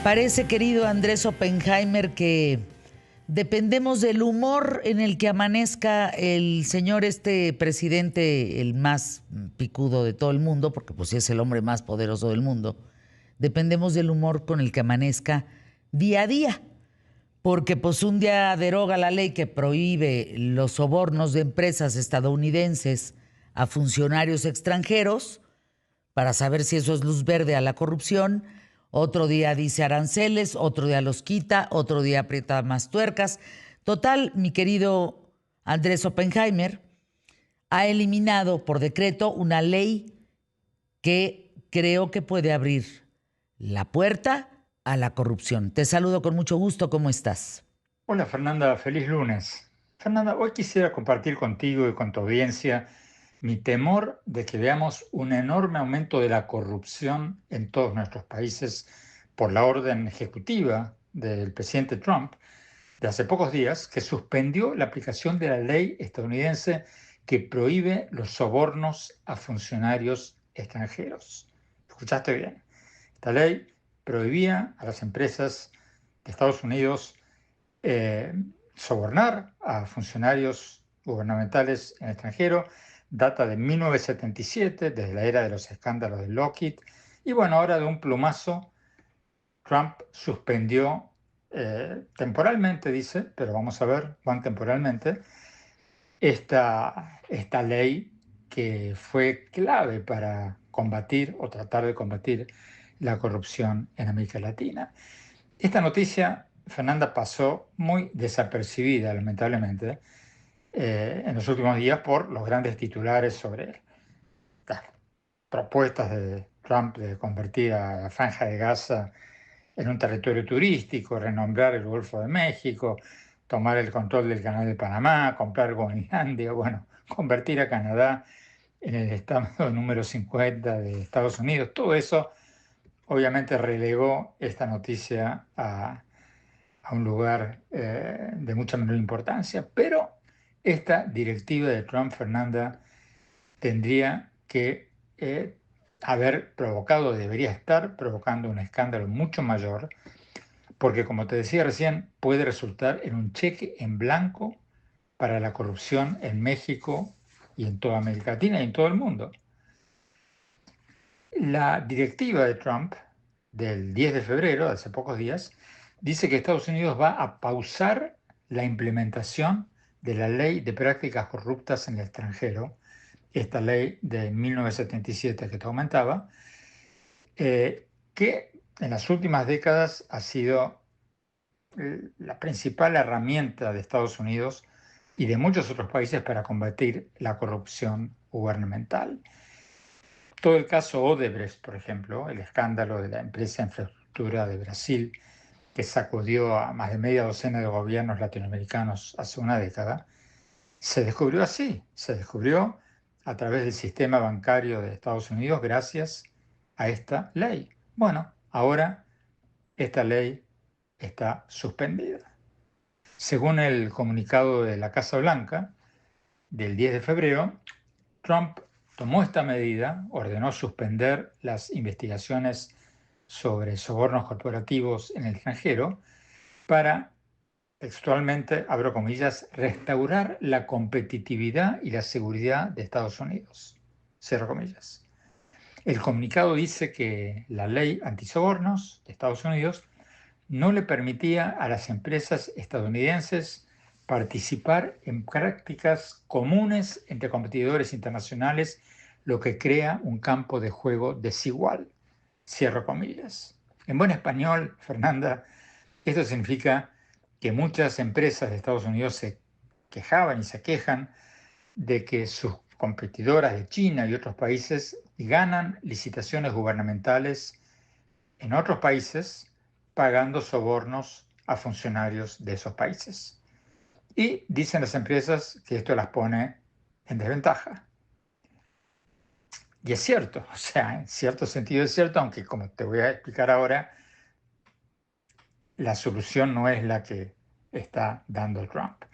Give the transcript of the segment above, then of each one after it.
Parece, querido Andrés Oppenheimer, que dependemos del humor en el que amanezca el señor presidente, el más picudo de todo el mundo, porque pues sí es el hombre más poderoso del mundo. Dependemos del humor con el que amanezca día a día, porque pues un día deroga la ley que prohíbe los sobornos de empresas estadounidenses a funcionarios extranjeros, para saber si eso es luz verde a la corrupción. Otro día dice aranceles, otro día los quita, otro día aprieta más tuercas. Total, mi querido Andrés Oppenheimer ha eliminado por decreto una ley que creo que puede abrir la puerta a la corrupción. Te saludo con mucho gusto, ¿cómo estás? Hola Fernanda, feliz lunes. Fernanda, hoy quisiera compartir contigo y con tu audiencia mi temor de que veamos un enorme aumento de la corrupción en todos nuestros países por la orden ejecutiva del presidente Trump de hace pocos días, que suspendió la aplicación de la ley estadounidense que prohíbe los sobornos a funcionarios extranjeros. ¿Escuchaste bien? Esta ley prohibía a las empresas de Estados Unidos eh, sobornar a funcionarios gubernamentales en el extranjero, data de 1977, desde la era de los escándalos de Lockheed, y bueno, ahora de un plumazo, Trump suspendió temporalmente, dice, pero vamos a ver cuán temporalmente, esta ley que fue clave para combatir o tratar de combatir la corrupción en América Latina. Esta noticia, Fernanda, pasó muy desapercibida, lamentablemente, en los últimos días por los grandes titulares sobre las propuestas de Trump de convertir a la Franja de Gaza en un territorio turístico, renombrar el Golfo de México, tomar el control del Canal de Panamá, comprar Groenlandia, bueno, convertir a Canadá en el estado número 50 de Estados Unidos. Todo eso obviamente relegó esta noticia a un lugar de mucha menor importancia, pero esta directiva de Trump, Fernanda, tendría que haber provocado, debería estar provocando un escándalo mucho mayor, porque como te decía recién, puede resultar en un cheque en blanco para la corrupción en México y en toda América Latina y en todo el mundo. La directiva de Trump del 10 de febrero, de hace pocos días, dice que Estados Unidos va a pausar la implementación de la Ley de Prácticas Corruptas en el Extranjero, esta ley de 1977 que te aumentaba, que en las últimas décadas ha sido la principal herramienta de Estados Unidos y de muchos otros países para combatir la corrupción gubernamental. Todo el caso Odebrecht, por ejemplo, el escándalo de la empresa de infraestructura de Brasil, que sacudió a más de media docena de gobiernos latinoamericanos hace una década, se descubrió así, se descubrió a través del sistema bancario de Estados Unidos gracias a esta ley. Bueno, ahora esta ley está suspendida. Según el comunicado de la Casa Blanca del 10 de febrero, Trump tomó esta medida, ordenó suspender las investigaciones sobre sobornos corporativos en el extranjero para, textualmente, abro comillas, restaurar la competitividad y la seguridad de Estados Unidos, cierro comillas. El comunicado dice que la ley antisobornos de Estados Unidos no le permitía a las empresas estadounidenses participar en prácticas comunes entre competidores internacionales, lo que crea un campo de juego desigual. Cierro comillas. En buen español, Fernanda, esto significa que muchas empresas de Estados Unidos se quejaban y se quejan de que sus competidoras de China y otros países ganan licitaciones gubernamentales en otros países pagando sobornos a funcionarios de esos países. Y dicen las empresas que esto las pone en desventaja. Y es cierto, o sea, en cierto sentido es cierto, aunque como te voy a explicar ahora, la solución no es la que está dando Trump.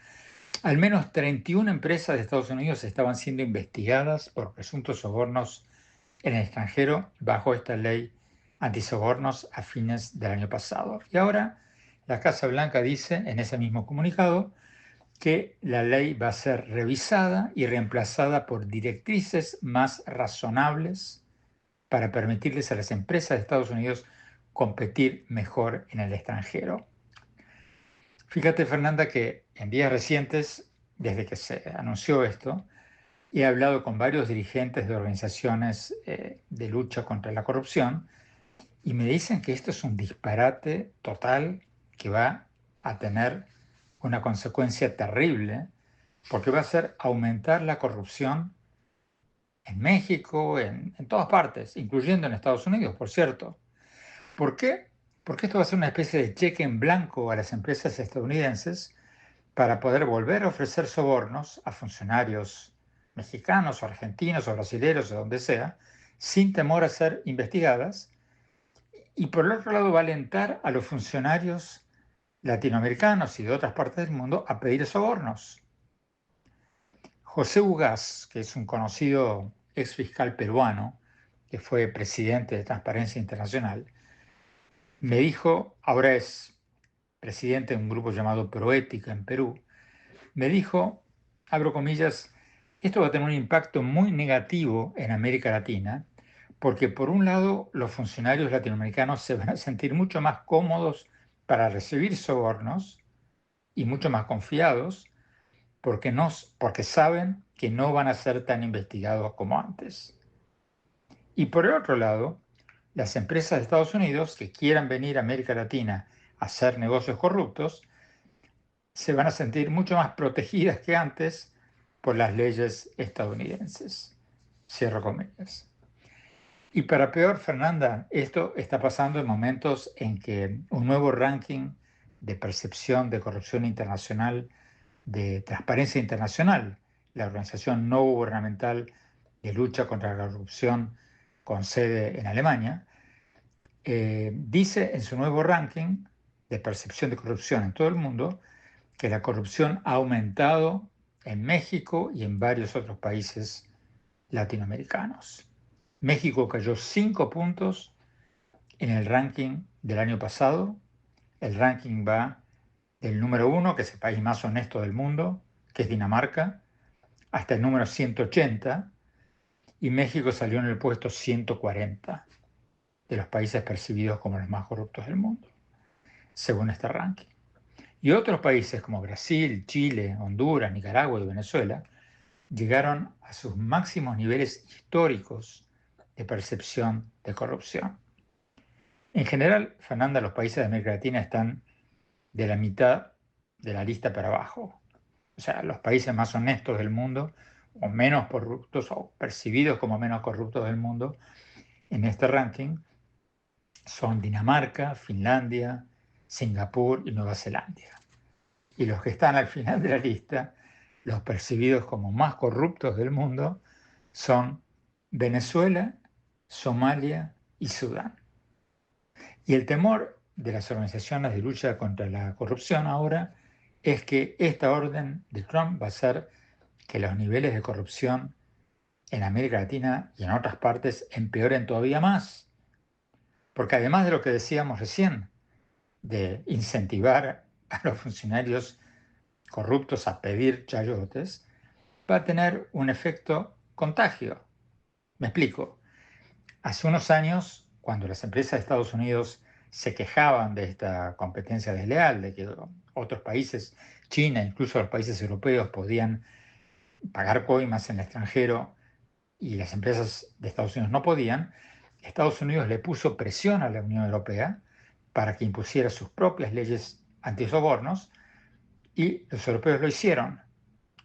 Al menos 31 empresas de Estados Unidos estaban siendo investigadas por presuntos sobornos en el extranjero bajo esta ley antisobornos a fines del año pasado. Y ahora la Casa Blanca dice en ese mismo comunicado que la ley va a ser revisada y reemplazada por directrices más razonables para permitirles a las empresas de Estados Unidos competir mejor en el extranjero. Fíjate, Fernanda, que en días recientes, desde que se anunció esto, he hablado con varios dirigentes de organizaciones de lucha contra la corrupción y me dicen que esto es un disparate total que va a tener una consecuencia terrible porque va a ser aumentar la corrupción en México, en todas partes, incluyendo en Estados Unidos, por cierto. ¿Por qué? Porque esto va a ser una especie de cheque en blanco a las empresas estadounidenses para poder volver a ofrecer sobornos a funcionarios mexicanos o argentinos o brasileños o donde sea, sin temor a ser investigadas. Y por el otro lado va a alentar a los funcionarios latinoamericanos y de otras partes del mundo a pedir sobornos. José Ugaz, que es un conocido ex fiscal peruano, que fue presidente de Transparencia Internacional, me dijo, ahora es presidente de un grupo llamado Proética en Perú, me dijo, abro comillas, esto va a tener un impacto muy negativo en América Latina, porque por un lado los funcionarios latinoamericanos se van a sentir mucho más cómodos para recibir sobornos y mucho más confiados, porque saben que no van a ser tan investigados como antes. Y por el otro lado, las empresas de Estados Unidos que quieran venir a América Latina a hacer negocios corruptos, se van a sentir mucho más protegidas que antes por las leyes estadounidenses. Cierro comillas. Y para peor, Fernanda, esto está pasando en momentos en que un nuevo ranking de percepción de corrupción internacional de Transparencia Internacional, la organización no gubernamental de lucha contra la corrupción con sede en Alemania, dice en su nuevo ranking de percepción de corrupción en todo el mundo que la corrupción ha aumentado en México y en varios otros países latinoamericanos. México cayó 5 puntos en el ranking del año pasado. El ranking va del número 1, que es el país más honesto del mundo, que es Dinamarca, hasta el número 180, y México salió en el puesto 140 de los países percibidos como los más corruptos del mundo, según este ranking. Y otros países como Brasil, Chile, Honduras, Nicaragua y Venezuela llegaron a sus máximos niveles históricos de percepción de corrupción. En general, Fernanda, los países de América Latina están de la mitad de la lista para abajo. O sea, los países más honestos del mundo, o menos corruptos, o percibidos como menos corruptos del mundo, en este ranking, son Dinamarca, Finlandia, Singapur y Nueva Zelanda. Y los que están al final de la lista, los percibidos como más corruptos del mundo, son Venezuela, Somalia y Sudán. Y el temor de las organizaciones de lucha contra la corrupción ahora es que esta orden de Trump va a hacer que los niveles de corrupción en América Latina y en otras partes empeoren todavía más. Porque además de lo que decíamos recién, de incentivar a los funcionarios corruptos a pedir chayotes, va a tener un efecto contagio. Me explico. Hace unos años, cuando las empresas de Estados Unidos se quejaban de esta competencia desleal, de que otros países, China, incluso los países europeos, podían pagar coimas en el extranjero y las empresas de Estados Unidos no podían, Estados Unidos le puso presión a la Unión Europea para que impusiera sus propias leyes antisobornos y los europeos lo hicieron.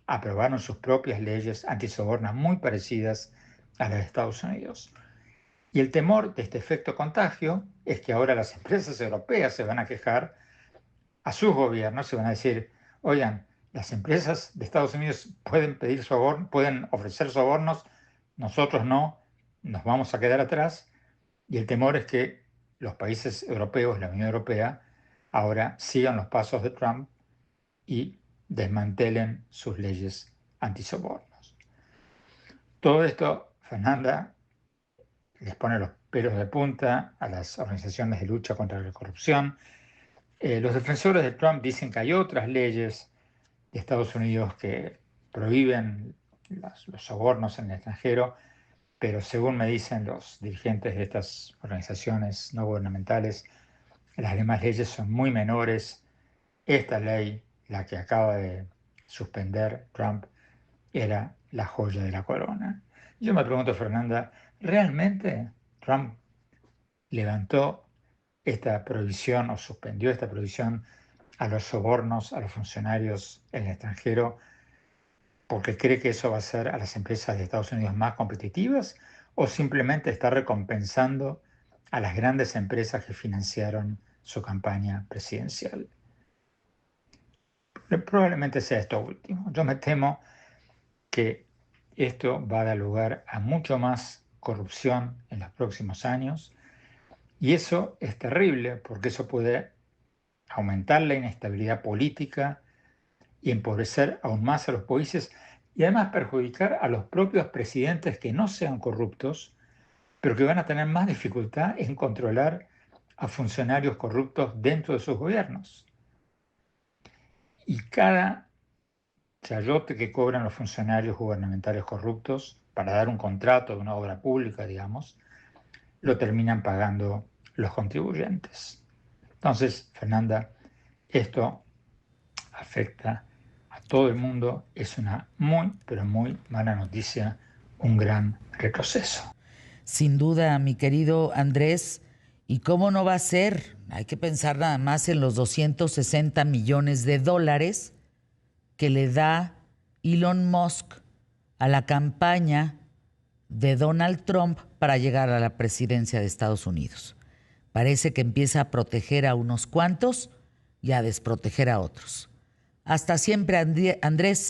Aprobaron sus propias leyes antisobornas muy parecidas a las de Estados Unidos. Y el temor de este efecto contagio es que ahora las empresas europeas se van a quejar a sus gobiernos, se van a decir, oigan, las empresas de Estados Unidos pueden pedir soborno, pueden ofrecer sobornos, nosotros no, nos vamos a quedar atrás. Y el temor es que los países europeos, la Unión Europea, ahora sigan los pasos de Trump y desmantelen sus leyes antisobornos. Todo esto, Fernanda, les pone los pelos de punta a las organizaciones de lucha contra la corrupción. Los defensores de Trump dicen que hay otras leyes de Estados Unidos que prohíben los sobornos en el extranjero, pero según me dicen los dirigentes de estas organizaciones no gubernamentales, las demás leyes son muy menores. Esta ley, la que acaba de suspender Trump, era la joya de la corona. Yo me pregunto, Fernanda, ¿realmente Trump levantó esta prohibición o suspendió esta prohibición a los sobornos a los funcionarios en el extranjero porque cree que eso va a hacer a las empresas de Estados Unidos más competitivas, o simplemente está recompensando a las grandes empresas que financiaron su campaña presidencial? Probablemente sea esto último. Yo me temo que esto va a dar lugar a mucho más corrupción en los próximos años, y eso es terrible porque eso puede aumentar la inestabilidad política y empobrecer aún más a los países, y además perjudicar a los propios presidentes que no sean corruptos, pero que van a tener más dificultad en controlar a funcionarios corruptos dentro de sus gobiernos. Y cada chayote que cobran los funcionarios gubernamentales corruptos para dar un contrato de una obra pública, digamos, lo terminan pagando los contribuyentes. Entonces, Fernanda, esto afecta a todo el mundo, es una muy, pero muy mala noticia, un gran retroceso. Sin duda, mi querido Andrés, ¿y cómo no va a ser? Hay que pensar nada más en los 260 millones de dólares que le da Elon Musk a la campaña de Donald Trump para llegar a la presidencia de Estados Unidos. Parece que empieza a proteger a unos cuantos y a desproteger a otros. Hasta siempre, Andrés.